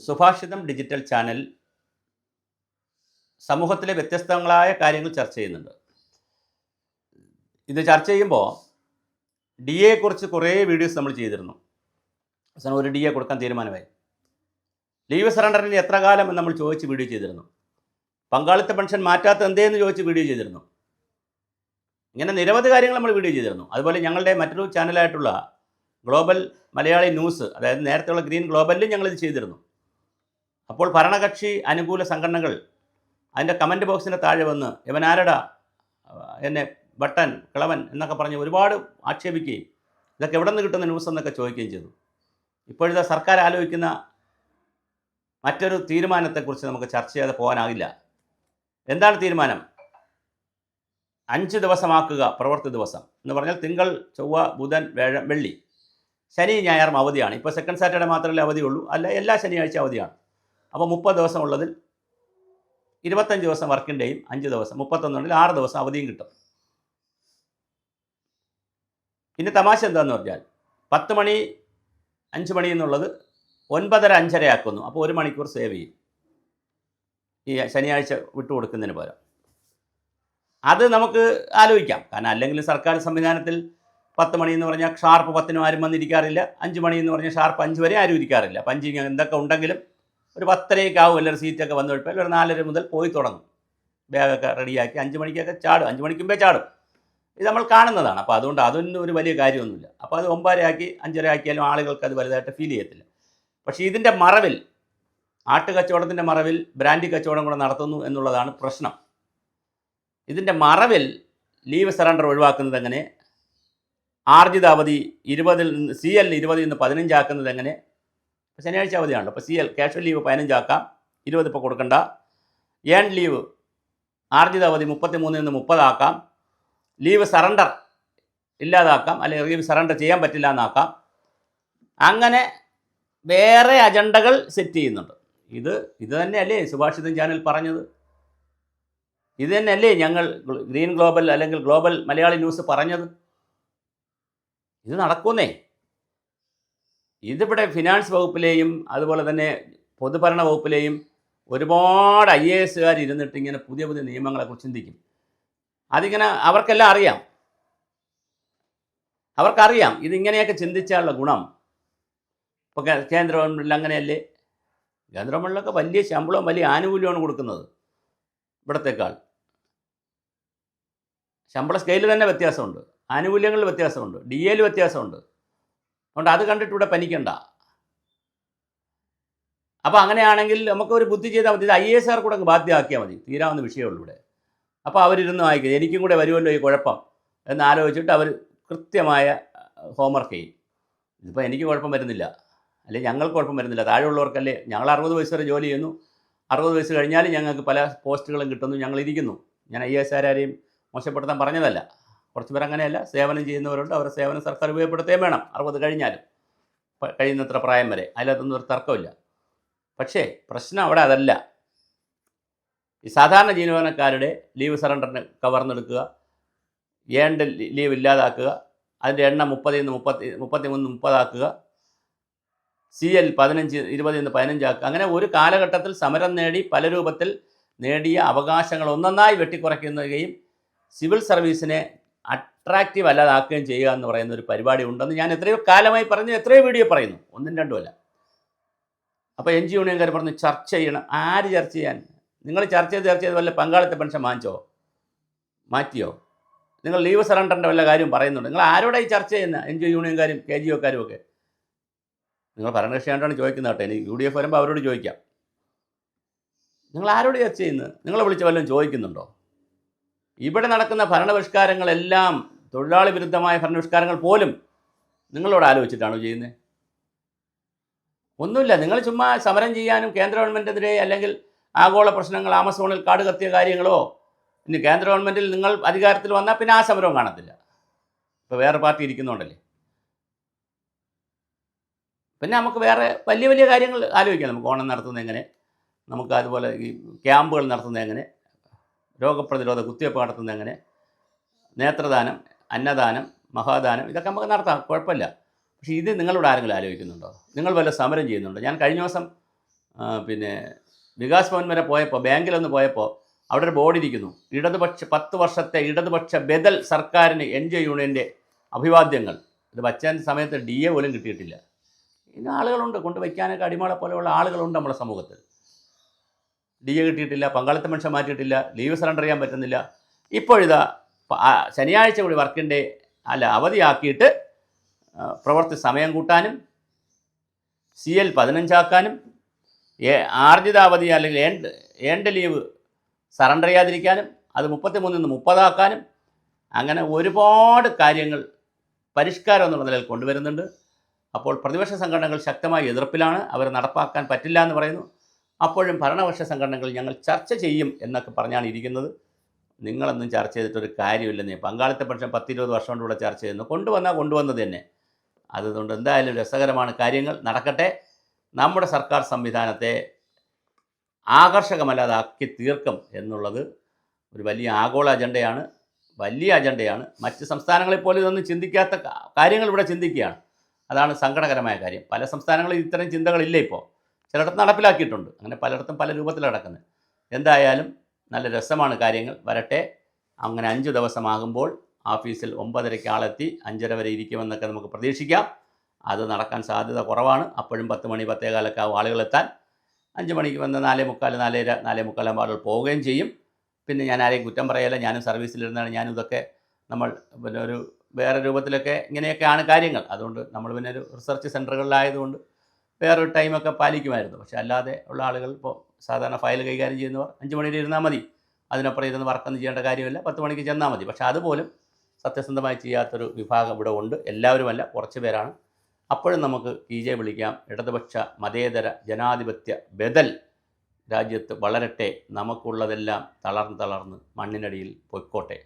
സുഭാഷിതം digital channel സമൂഹത്തിലെ വ്യത്യസ്തങ്ങളായ കാര്യങ്ങൾ ചർച്ച ചെയ്യുന്നുണ്ട്. ഇത് ചർച്ച ചെയ്യുമ്പോൾ ഡി എയെക്കുറിച്ച് കുറേ വീഡിയോസ് നമ്മൾ ചെയ്തിരുന്നു. അവസാനം ഒരു ഡി എ കൊടുക്കാൻ തീരുമാനമായി. ലീവ് സറണ്ടറിന് എത്ര കാലം എന്ന് നമ്മൾ ചോദിച്ച് വീഡിയോ ചെയ്തിരുന്നു. പങ്കാളിത്ത പെൻഷൻ മാറ്റാത്ത എന്തേന്ന് ചോദിച്ച് വീഡിയോ ചെയ്തിരുന്നു. ഇങ്ങനെ നിരവധി കാര്യങ്ങൾ നമ്മൾ വീഡിയോ ചെയ്തിരുന്നു. അതുപോലെ ഞങ്ങളുടെ മറ്റൊരു ചാനലായിട്ടുള്ള ഗ്ലോബൽ മലയാളി ന്യൂസ്, അതായത് നേരത്തെയുള്ള ഗ്രീൻ ഗ്ലോബലിലും ഞങ്ങളിത് ചെയ്തിരുന്നു. അപ്പോൾ ഭരണകക്ഷി അനുകൂല സംഘടനകൾ അതിൻ്റെ കമൻറ്റ് ബോക്സിൻ്റെ താഴെ വന്ന് ഇവനാരടാ എന്നെ ബട്ടൻ കിളവൻ എന്നൊക്കെ പറഞ്ഞ് ഒരുപാട് ആക്ഷേപിക്കുകയും ഇതൊക്കെ എവിടെ നിന്ന് കിട്ടുന്ന ന്യൂസ് എന്നൊക്കെ ചോദിക്കുകയും ചെയ്തു. ഇപ്പോഴത്തെ സർക്കാർ ആലോചിക്കുന്ന മറ്റൊരു തീരുമാനത്തെക്കുറിച്ച് നമുക്ക് ചർച്ച ചെയ്യാതെ പോകാനാകില്ല. എന്താണ് തീരുമാനം? 5 ദിവസമാക്കുക പ്രവൃത്തി ദിവസം എന്ന് പറഞ്ഞാൽ തിങ്കൾ, ചൊവ്വ, ബുധൻ, വ്യാഴം, വെള്ളി, ശനി, ഞായറും അവധിയാണ്. ഇപ്പോൾ സെക്കൻഡ് സാറ്റർഡേ മാത്രമല്ലേ അവധിയുള്ളൂ, അല്ല എല്ലാ ശനിയാഴ്ച അവധിയാണ്. അപ്പോൾ 30 ദിവസം ഉള്ളതിൽ 25 ദിവസം വർക്കിംഗ് ഡേയും 5 ദിവസം 31 6 ദിവസം അവധിയും കിട്ടും. പിന്നെ തമാശ എന്താണെന്ന് പറഞ്ഞാൽ 10 മണി 5 മണി എന്നുള്ളത് 9:30 5:30 ആക്കുന്നു. അപ്പോൾ 1 മണിക്കൂർ സേവ് ചെയ്യും ഈ ശനിയാഴ്ച വിട്ടുകൊടുക്കുന്നതിന് പകരം. അത് നമുക്ക് ആലോചിക്കാം. കാരണം അല്ലെങ്കിൽ സർക്കാർ സംവിധാനത്തിൽ 10 മണി എന്ന് പറഞ്ഞാൽ ഷാർപ്പ് 10 ആരും വന്നിരിക്കാറില്ല. 5 മണി എന്ന് പറഞ്ഞാൽ ഷാർപ്പ് 5 വരെ ആരും ഇരിക്കാറില്ല. പഞ്ചിങ് എന്തൊക്കെ ഉണ്ടെങ്കിലും ഒരു 10:30 ആവും എല്ലാവരും സീറ്റൊക്കെ വന്നു കഴിയുമ്പോൾ ഒരു 4:30 മുതൽ പോയി തുടങ്ങും. ബാഗൊക്കെ റെഡിയാക്കി 5 മണിക്കൊക്കെ ചാടും. 5 മണിക്ക് മുമ്പേ ചാടും. ഇത് നമ്മൾ കാണുന്നതാണ്. അപ്പോൾ അതുകൊണ്ട് അതൊന്നും ഒരു വലിയ കാര്യമൊന്നുമില്ല. അപ്പോൾ അത് 9:30 ആക്കി 5:30 ആക്കിയാലും ആളുകൾക്ക് അത് വലുതായിട്ട് ഫീൽ ചെയ്യത്തില്ല. പക്ഷേ ഇതിൻ്റെ മറവിൽ, ആട്ടുകച്ചവടത്തിൻ്റെ മറവിൽ ബ്രാൻഡി കച്ചവടം കൂടെ നടത്തുന്നു എന്നുള്ളതാണ് പ്രശ്നം. ഇതിൻ്റെ മറവിൽ ലീവ് സറണ്ടർ ഒഴിവാക്കുന്നത് എങ്ങനെ, ആർജിത അവധി 20 CL 20 നിന്ന് 15 ആക്കുന്നത് എങ്ങനെ? ശനിയാഴ്ച അവധിയാണല്ലോ. അപ്പോൾ CL കാഷ്വൽ ലീവ് 15 ആക്കാം, 20 ഇപ്പോൾ കൊടുക്കണ്ട. ഏൺ ലീവ് ആർജിത അവധി 33 നിന്ന് 30 ആക്കാം. ലീവ് സറണ്ടർ ഇല്ലാതാക്കാം, അല്ലെങ്കിൽ ലീവ് സറണ്ടർ ചെയ്യാൻ പറ്റില്ല എന്നാക്കാം. അങ്ങനെ വേറെ അജണ്ടകൾ സെറ്റ് ചെയ്യുന്നുണ്ട്. ഇത് തന്നെയല്ലേ സുഭാഷിതം ചാനൽ പറഞ്ഞത്? ഇത് തന്നെയല്ലേ ഞങ്ങൾ ഗ്രീൻ ഗ്ലോബൽ അല്ലെങ്കിൽ ഗ്ലോബൽ മലയാളി ന്യൂസ് പറഞ്ഞത്? ഇത് നടക്കുന്നേ. ഇതിവിടെ ഫിനാൻസ് വകുപ്പിലെയും അതുപോലെ തന്നെ പൊതുഭരണ വകുപ്പിലെയും ഒരുപാട് IAS ഇരുന്നിട്ട് ഇങ്ങനെ പുതിയ പുതിയ നിയമങ്ങളെക്കുറിച്ച് ചിന്തിക്കും. അതിങ്ങനെ അവർക്കെല്ലാം അറിയാം. അവർക്കറിയാം ഇതിങ്ങനെയൊക്കെ ചിന്തിച്ചാലുള്ള ഗുണം. ഇപ്പോൾ കേന്ദ്ര ഗവൺമെൻറ്റിൽ അങ്ങനെയല്ലേ? കേന്ദ്ര ഗവൺമെൻറ്റിലൊക്കെ വലിയ ശമ്പളവും വലിയ ആനുകൂല്യമാണ് കൊടുക്കുന്നത്. ഇവിടത്തേക്കാൾ ശമ്പള സ്കെയിൽ തന്നെ വ്യത്യാസമുണ്ട്, ആനുകൂല്യങ്ങളിൽ വ്യത്യാസമുണ്ട്, DAയിൽ വ്യത്യാസമുണ്ട്. അതുകൊണ്ട് അത് കണ്ടിട്ട് ഇവിടെ പനിക്കണ്ട. അപ്പോൾ അങ്ങനെയാണെങ്കിൽ നമുക്കൊരു ബുദ്ധി ചെയ്താൽ മതി. ഇത് IAS കൂടെ ബാധ്യമാക്കിയാൽ മതി, തീരാവുന്ന വിഷയമുള്ളൂ ഇവിടെ. അപ്പോൾ അവരിരുന്ന് വായിക്കും, എനിക്കും കൂടെ വരുമല്ലോ ഈ കുഴപ്പം എന്ന് ആലോചിച്ചിട്ട് അവർ കൃത്യമായ ഹോംവർക്ക് ചെയ്യും. ഇതിപ്പോൾ എനിക്ക് കുഴപ്പം വരുന്നില്ല, അല്ലെങ്കിൽ ഞങ്ങൾക്ക് കുഴപ്പം വരുന്നില്ല, താഴെയുള്ളവർക്കല്ലേ. ഞങ്ങൾ 60 വയസ്സ് വരെ ജോലി ചെയ്യുന്നു. 60 വയസ്സ് കഴിഞ്ഞാൽ ഞങ്ങൾക്ക് പല പോസ്റ്റുകളും കിട്ടുന്നു, ഞങ്ങളിരിക്കുന്നു. ഞാൻ IAS ആരെയും മോശപ്പെടുത്താൻ പറഞ്ഞതല്ല. കുറച്ച് പേർ അങ്ങനെയല്ല, സേവനം ചെയ്യുന്നവരുണ്ട്. അവരുടെ സേവനം സർക്കാർ ഉപയോഗപ്പെടുത്തുകയും വേണം 60 കഴിഞ്ഞാലും, കഴിയുന്നത്ര പ്രായം വരെ. അതിലതൊന്നും ഒരു തർക്കമില്ല. പക്ഷേ പ്രശ്നം അവിടെ അതല്ല. ഈ സാധാരണ ജീവനക്കാരുടെ ലീവ് സറണ്ടറിന് കവർന്നെടുക്കുക, ഏണ്ട് ലീവ് ഇല്ലാതാക്കുക, അതിൻ്റെ എണ്ണം 30 നിന്ന് 33 30 ആക്കുക, CL 15 20 നിന്ന് 15 ആക്കുക. അങ്ങനെ ഒരു കാലഘട്ടത്തിൽ സമരം നേടി പല രൂപത്തിൽ നേടിയ അവകാശങ്ങൾ ഒന്നൊന്നായി വെട്ടിക്കുറയ്ക്കുകയും സിവിൽ സർവീസിനെ അട്രാക്റ്റീവ് അല്ലാതാക്കുകയും ചെയ്യുക എന്ന് പറയുന്ന ഒരു പരിപാടി ഉണ്ടെന്ന് ഞാൻ എത്രയോ കാലമായി പറഞ്ഞു, എത്രയോ വീഡിയോ പറയുന്നു, 1ഉം 2ഉം അല്ല. അപ്പോൾ NG യൂണിയൻകാർ പറഞ്ഞു ചർച്ച ചെയ്യണം. ആര് ചർച്ച ചെയ്യാൻ? നിങ്ങൾ ചർച്ച ചെയ്ത് വല്ല പങ്കാളിത്ത പെൻഷൻ മാറ്റിയോ? നിങ്ങൾ ലീവ് സറണ്ടറിൻ്റെ വല്ല കാര്യം പറയുന്നുണ്ട്? നിങ്ങൾ ആരോടായി ചർച്ച ചെയ്യുന്ന? NG യൂണിയൻകാരും KGOക്കാരും ഒക്കെ. നിങ്ങൾ ഭരണകക്ഷിയായിട്ടാണ് ചോദിക്കുന്നത് കേട്ടോ. എനിക്ക് UDF വരുമ്പോൾ അവരോട് ചോദിക്കാം. നിങ്ങൾ ആരോട് ചർച്ച ചെയ്യുന്നത്? നിങ്ങളെ വിളിച്ച് വല്ലതും ചോദിക്കുന്നുണ്ടോ? ഇവിടെ നടക്കുന്ന ഭരണപരിഷ്കാരങ്ങളെല്ലാം, തൊഴിലാളി വിരുദ്ധമായ ഭരണപരിഷ്കാരങ്ങൾ പോലും നിങ്ങളോട് ആലോചിച്ചിട്ടാണോ ചെയ്യുന്നത്? ഒന്നുമില്ല. നിങ്ങൾ ചുമ്മാ സമരം ചെയ്യാനും കേന്ദ്ര ഗവൺമെൻറ്റിനെതിരെ, അല്ലെങ്കിൽ ആഗോള പ്രശ്നങ്ങൾ, ആമസോണിൽ കാട് കത്തിയ കാര്യങ്ങളോ, ഇനി കേന്ദ്ര ഗവൺമെൻറ്റിൽ നിങ്ങൾ അധികാരത്തിൽ വന്നാൽ പിന്നെ ആ സമരവും കാണത്തില്ല. ഇപ്പോൾ വേറെ പാർട്ടി ഇരിക്കുന്നുണ്ടല്ലേ. പിന്നെ നമുക്ക് വേറെ വലിയ വലിയ കാര്യങ്ങൾ ആലോചിക്കാം. നമുക്ക് ഓണം നടത്തുന്നത് എങ്ങനെ, നമുക്ക് അതുപോലെ ഈ ക്യാമ്പുകൾ നടത്തുന്നത് എങ്ങനെ, രോഗപ്രതിരോധ കുത്തിവയ്പ്പ് നടത്തുന്നത് എങ്ങനെ, നേത്രദാനം, അന്നദാനം, മഹാദാനം, ഇതൊക്കെ നമുക്ക് നടത്താം, കുഴപ്പമില്ല. പക്ഷേ ഇത് നിങ്ങളോട് ആരെങ്കിലും ആലോചിക്കുന്നുണ്ടോ? നിങ്ങൾ വല്ല സമരം ചെയ്യുന്നുണ്ടോ? ഞാൻ കഴിഞ്ഞ ദിവസം പിന്നെ വികാസ് ഭവൻ വരെ പോയപ്പോൾ, ബാങ്കിലൊന്ന് പോയപ്പോൾ അവിടെ ഒരു ബോർഡ് ഇരിക്കുന്നു, 10 വർഷത്തെ ഇടതുപക്ഷ ബദൽ സർക്കാരിന് NGO യൂണിയൻ്റെ അഭിവാദ്യങ്ങൾ. ഇത് വച്ചാൻ സമയത്ത് DA പോലും കിട്ടിയിട്ടില്ല. ഇന്ന് ആളുകളുണ്ട്, കൊണ്ട് വയ്ക്കാനൊക്കെ അടിമാളെ പോലെയുള്ള ആളുകളുണ്ട് നമ്മുടെ സമൂഹത്തിൽ. DA കിട്ടിയിട്ടില്ല, പങ്കാളിത്ത പെൻഷൻ മാറ്റിയിട്ടില്ല, ലീവ് സറണ്ടർ ചെയ്യാൻ പറ്റുന്നില്ല. ഇപ്പോഴിതാ ശനിയാഴ്ച കൂടി വർക്കിൻ്റെ അവധിയാക്കിയിട്ട് പ്രവൃത്തി സമയം കൂട്ടാനും CL 15 ആക്കാനും ആർജിതാവധി അല്ലെങ്കിൽ ഏണ്ട് ലീവ് സറണ്ടർ ചെയ്യാതിരിക്കാനും അത് 33 നിന്ന് 30 ആക്കാനും അങ്ങനെ ഒരുപാട് കാര്യങ്ങൾ പരിഷ്കാരം എന്നുള്ള നിലയിൽ കൊണ്ടുവരുന്നുണ്ട്. അപ്പോൾ പ്രതിപക്ഷ സംഘടനകൾ ശക്തമായ എതിർപ്പിലാണ്, അവർ നടപ്പാക്കാൻ പറ്റില്ല എന്ന് പറയുന്നു. അപ്പോഴും ഭരണപക്ഷ സംഘടനകൾ ഞങ്ങൾ ചർച്ച ചെയ്യും എന്നൊക്കെ പറഞ്ഞാണ് ഇരിക്കുന്നത്. നിങ്ങളൊന്നും ചർച്ച ചെയ്തിട്ടൊരു കാര്യമില്ലെന്നേ. പങ്കാളിത്ത പെൻഷൻ 10-20 വർഷം കൊണ്ട് ഇവിടെ ചർച്ച ചെയ്യുന്നു, കൊണ്ടുവന്നത് തന്നെ. അതുകൊണ്ട് എന്തായാലും രസകരമാണ്, കാര്യങ്ങൾ നടക്കട്ടെ. നമ്മുടെ സർക്കാർ സംവിധാനത്തെ ആകർഷകമല്ലാതാക്കി തീർക്കും എന്നുള്ളത് ഒരു വലിയ ആഗോള അജണ്ടയാണ്, വലിയ അജണ്ടയാണ്. മറ്റ് സംസ്ഥാനങ്ങളിൽ പോലും ഇതൊന്നും ചിന്തിക്കാത്ത കാര്യങ്ങൾ ഇവിടെ ചിന്തിക്കുകയാണ്. അതാണ് സങ്കടകരമായ കാര്യം. പല സംസ്ഥാനങ്ങളിൽ ഇത്തരം ചിന്തകളില്ല. ഇപ്പോൾ ചിലയിടത്ത് നടപ്പിലാക്കിയിട്ടുണ്ട്, അങ്ങനെ പലയിടത്തും പല രൂപത്തിൽ നടക്കുന്നത്. എന്തായാലും നല്ല രസമാണ്, കാര്യങ്ങൾ വരട്ടെ. അങ്ങനെ 5 ദിവസമാകുമ്പോൾ ഓഫീസിൽ 9:30 ആളെത്തി 5:30 വരെ ഇരിക്കുമെന്നൊക്കെ നമുക്ക് പ്രതീക്ഷിക്കാം. അത് നടക്കാൻ സാധ്യത കുറവാണ്. അപ്പോഴും 10 മണി 10:15 ആവും ആളുകളെത്താൻ. 5 മണിക്ക് വന്ന് 4:45 4:45 ആളുകൾ പോവുകയും ചെയ്യും. പിന്നെ ഞാൻ ആരെയും കുറ്റം പറയല്ല, ഞാനും സർവീസിലിരുന്നാണ്. ഞാനും ഇതൊക്കെ നമ്മൾ പിന്നെ ഒരു വേറെ രൂപത്തിലൊക്കെ ഇങ്ങനെയൊക്കെയാണ് കാര്യങ്ങൾ. അതുകൊണ്ട് നമ്മൾ പിന്നെ ഒരു റിസർച്ച് സെൻറ്ററുകളിലായതുകൊണ്ട് വേറൊരു ടൈമൊക്കെ പാലിക്കുമായിരുന്നു. പക്ഷേ അല്ലാതെ ഉള്ള ആളുകൾ, ഇപ്പോൾ സാധാരണ ഫയൽ കൈകാര്യം ചെയ്യുന്നവർ 5 മണിയിൽ ഇരുന്നാൽ മതി, അതിനപ്പുറം ഇരുന്ന് വർക്കൊന്നും ചെയ്യേണ്ട കാര്യമില്ല, 10 മണിക്ക് ചെന്നാൽ മതി. പക്ഷേ അതുപോലും സത്യസന്ധമായി ചെയ്യാത്തൊരു വിഭാഗം ഇവിടെ ഉണ്ട്. എല്ലാവരുമല്ല, കുറച്ച് പേരാണ്. അപ്പോഴും നമുക്ക് PJ വിളിക്കാം. ഇടതുപക്ഷ മതേതര ജനാധിപത്യ ബദൽ രാജ്യത്ത് വളരട്ടെ. നമുക്കുള്ളതെല്ലാം തളർന്ന് മണ്ണിനടിയിൽ പൊയ്ക്കോട്ടെ.